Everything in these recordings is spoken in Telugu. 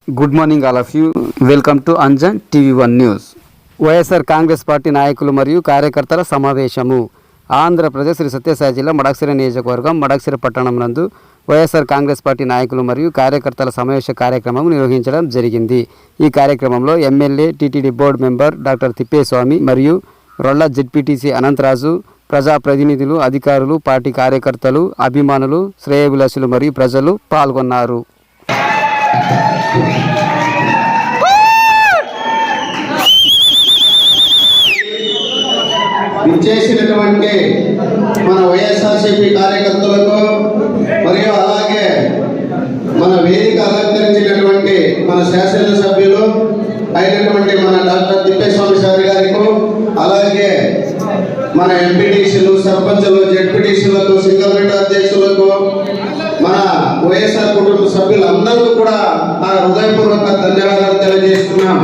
Good morning all of you. Welcome to Anjan TV one news. YSR Congress party నాయకులు మరియు కార్యకర్తల సమావేశము. ఆంధ్రప్రదేశ్ శ్రీ సత్యసాయి జిల్లా మడకశిర నియోజకవర్గం మడకశిర పట్టణం నందు వైఎస్ఆర్ కాంగ్రెస్ పార్టీ నాయకులు మరియు కార్యకర్తల సమావేశ కార్యక్రమం నిర్వహించడం జరిగింది. ఈ కార్యక్రమంలో MLA, TTD board member doctor Thippeswamy మరియు రొల్ల జెడ్పీటీసీ అనంతరాజు, ప్రజాప్రతినిధులు, అధికారులు, పార్టీ కార్యకర్తలు, అభిమానులు, శ్రేయోభిలాషులు మరియు ప్రజలు పాల్గొన్నారు. చేసినటువంటి మన వైఎస్ఆర్సీపీ కార్యకర్తలకు మరియు అలాగే మన వేదిక అలంకరించినటువంటి మన శాసనసభ్యులు అయినటువంటి మన డాక్టర్ తిప్పేస్వామి సార్ గారికి, అలాగే మన ఎంపీటీసీలు, సర్పంచులు, జెడ్పీటీసీలకు, సింగల్ విండో అధ్యక్షులకు, మన వైఎస్ఆర్ కుటుంబ సభ్యులందరికీ కూడా నా హృదయపూర్వక ధన్యవాదాలు తెలియజేస్తున్నాం.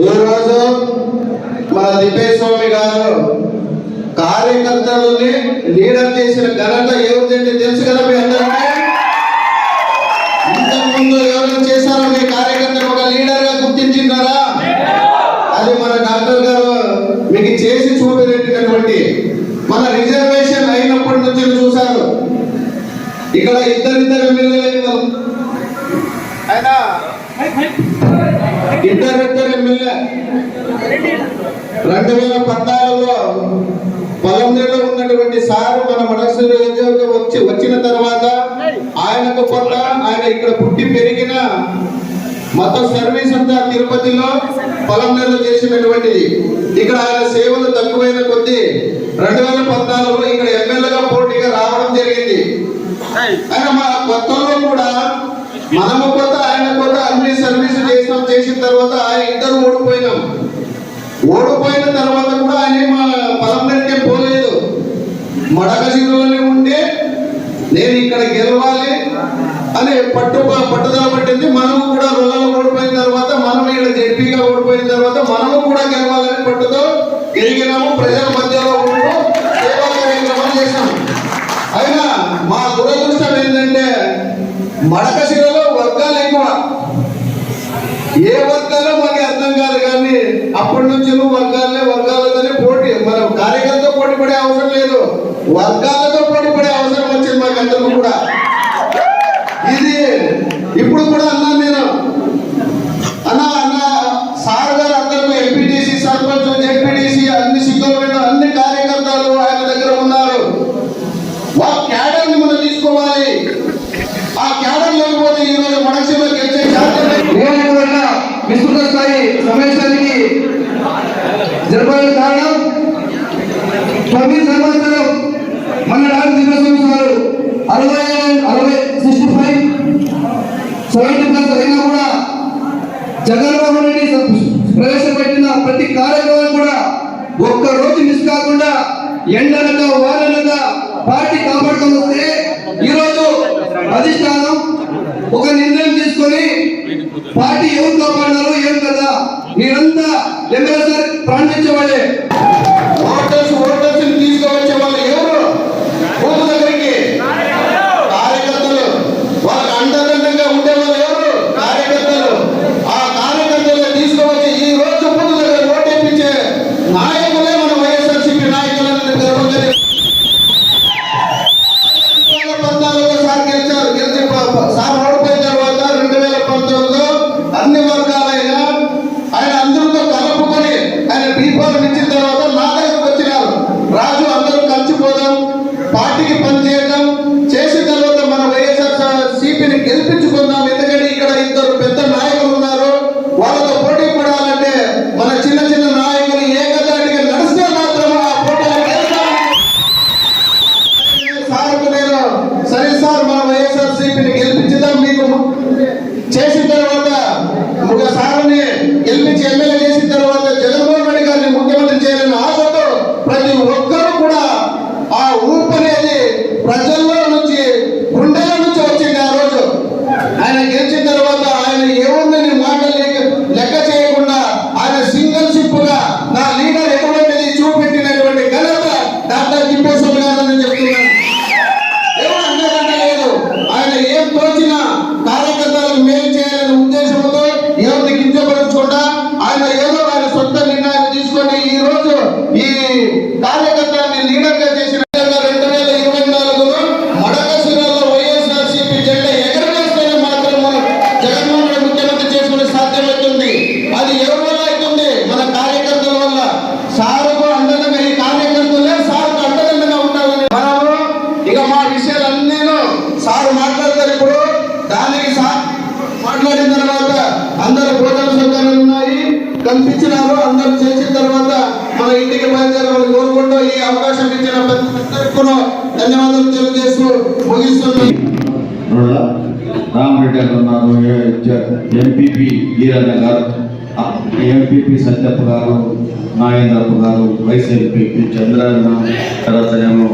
ఈరోజు మన తిప్పేస్వామి గారు కార్యకర్తలని లీడర్ చేసిన ఘనత ఎవరిదంటే తెలుసు కదా మీ అందరికీ. ఇంతకుముందు ఎవరు చేశారో మీ కార్యకర్తలు ఒక లీడర్ గా గుర్తించినారా? అది మన డాక్టర్ గారు మీకు చేసి చూపెట్టినటువంటి మన రిజర్వేషన్ అయినప్పటి నుంచి చూశారు. ఇక్కడ ఇద్దరు ఎమ్మెల్యేలు అయినా ఇద్దరు ఎమ్మెల్యే 2014లో పొలంలో ఉన్నటువంటి సారు మన మడకశిర వచ్చిన తర్వాత ఆయనకు కొత్త ఆయన ఇక్కడ పుట్టి పెరిగిన మొత్తం సర్వీస్ అంతా తిరుపతిలో పొలంలో చేసినటువంటిది. ఇక్కడ ఆయన సేవలు తక్కువైన కొద్దీ 2014లో ఇక్కడ ఎమ్మెల్యేగా పోటీగా రావడం జరిగింది. ఆయన మా కొత్తలో కూడా మనము కొత్త ఆయన కొత్త అన్ని సర్వీస్ చేసిన తర్వాత ఆయన ఇద్దరు ఓడిపోయిన తర్వాత కూడా ఆయన మా పొలంలోకే పోలేదు. మడకశిరలోనే ఉండి నేను ఇక్కడ గెలవాలి అని పట్టుదల పట్టింది. మనము కూడా రొల్లలో ఓడిపోయిన తర్వాత, మనం ఇక్కడ జెడ్పీగా ఓడిపోయిన తర్వాత మనము కూడా గెలవాలని పట్టుతో గెలిగినాము. ప్రజల మధ్యలో ఉంటూ సేవా కార్యక్రమాలు చేశాము. అయినా మా దురదృష్టం ఏంటంటే మడకశిరలో వర్గాలు ఎక్కువ. ఏ వర్గాలో మాకు అర్థం కాదు, కానీ అప్పటి నుంచి వర్గాలతోనే పోటీ. మనం కార్యకర్తతో పోటీ పడే అవసరం లేదు, వర్గాలతో పోటీ పడే అవసరం వచ్చింది మాకు అందరికీ కూడా. ఇది ఇప్పుడు కూడా అన్నాను నేను, అన్న సార్ గారు అందరూ ఎంపీటీసీ, సర్పంచ్, జెడ్పీటీసీ అన్ని సిగ్గులు అన్ని కార్యకర్తలు ఆయన దగ్గర ఉన్నారు. వాళ్ళ క్యాడర్ ని మనం తీసుకోవాలి. ఆ క్యాడర్ లేకపోతే ఈ రోజు మడకశిరలో గెలిచే విస్తృత స్థాయి సమావేశానికి జరపడానికి కారణం 9 సంవత్సరం మన డాక్టర్ తిప్పేస్వామి గారు 65 అయినా కూడా జగన్మోహన్ రెడ్డి ప్రవేశపెట్టిన ప్రతి కార్యక్రమం కూడా ఒక్క రోజు మిస్ కాకుండా ఎండనగా వాననగా పార్టీ కాపాడుతూ వస్తే ఈరోజు అధిష్టానం ఒక నిర్ణయం తీసుకొని పార్టీ ఎవరు కాపాడినారు ఏం కదా, మీరంతా ఎమ్మెల్యే సార్ ప్రాణించే వాళ్ళే, ఓటర్స్ తీసుకువచ్చే వాళ్ళు ఎవరు? బూత్ దగ్గరికి కార్యకర్తలు, వాళ్ళకి అండదండంగా ఉండే వాళ్ళు ఎవరు? కార్యకర్తలు. ఆ కార్యకర్తలు తీసుకువచ్చి ఈ రోజు బూత్ దగ్గర ఓటేపించే నాయకులే మన వైఎస్ఆర్సీపీ నాయకులు. సార్ ఓడిపోయిన తర్వాత 2019లో అన్ని వర్గాలైనా ఆయన అందరితో కలుపుకొని ఆయన దీపాలు ఇచ్చిన తర్వాత మాట్లాడతారు. ఇప్పుడు దానికి మాట్లాడిన తర్వాత అందరు భోజన సౌకర్యాలు ఉన్నాయి కల్పించినారు. అందరూ చేసిన తర్వాత మన ఇంటికి బయలుదేరాలని కోరుకుంటూ ఈ అవకాశం ఇచ్చిన ప్రతి ఒక్కరికి ధన్యవాదాలు తెలియజేస్తూ ముగిస్తున్నాం. రామరెడ్డి గారు ఉన్నారు, ఎంపీపీ ఈరన్న గారు, ఎంపీపీ సత్యప్ప గారు, నాగేంద్రప్ప గారు, వైస్ ఎంపీపీ చంద్రన్న, తర్వాత ఏమో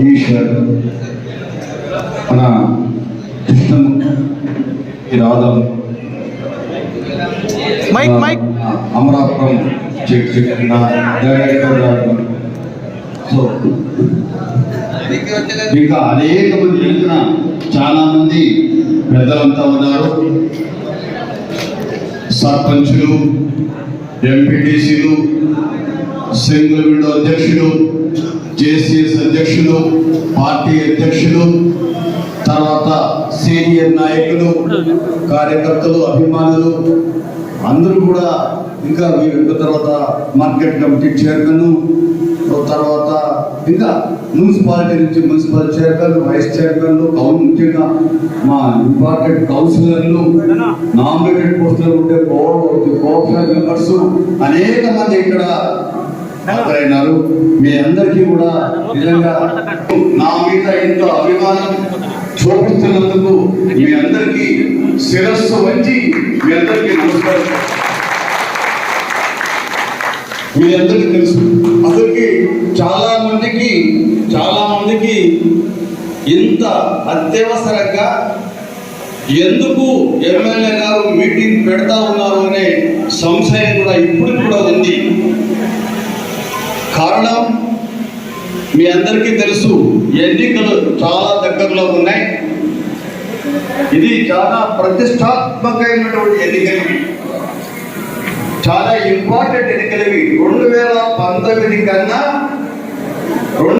ఈశ్వర్, మన కృష్ణమూర్తి రాధవ్, అమరాపురం డైరెక్టర్ గారు, సో ఇంకా అనేక మంది వెళ్తున్న చాలా మంది పెద్దలంతా ఉన్నారు. సర్పంచులు, ఎంపీటీసీలు, సింగిల్ విండో అధ్యక్షులు, జేసీఎస్ అధ్యక్షులు, పార్టీ అధ్యక్షులు, తర్వాత సీనియర్ నాయకులు, కార్యకర్తలు, అభిమానులు అందరూ కూడా, ఇంకా తర్వాత మార్కెట్ కమిటీ చైర్మన్, తర్వాత ఇంకా మున్సిపాలిటీ నుంచి మున్సిపల్ చైర్మన్, వైస్ చైర్మన్లు, ముఖ్యంగా మా ఇంపార్టెంట్ కౌన్సిలర్లు, నామినేటెడ్ పోస్టులు ఉండే కోఆపరేటివ్ మెంబర్స్ అనేక మంది ఇక్కడ హాజరైనారు. మీ అందరికీ కూడా నిజంగా నా మీద ఎంతో అభిమానం చూపిస్తున్నందుకు మీ అందరికీ శిరస్సు వంచి మీ అందరికీ నమస్కారం. మీ అందరికీ తెలుసు, అసలుకి చాలా మందికి ఇంత అత్యవసరంగా ఎందుకు ఎమ్మెల్యే గారు మీటింగ్ పెడతా ఉన్నారు అనే సంశయం కూడా ఇప్పుడు కూడా ఉంది. కారణం మీ అందరికీ తెలుసు, ఎన్నికలు చాలా దగ్గరలో ఉన్నాయి. ఇది చాలా ప్రతిష్టాత్మకమైనటువంటి ఎన్నికలు, చాలా ఇంపార్టెంట్ ఎన్నికలు. 2019 కన్నా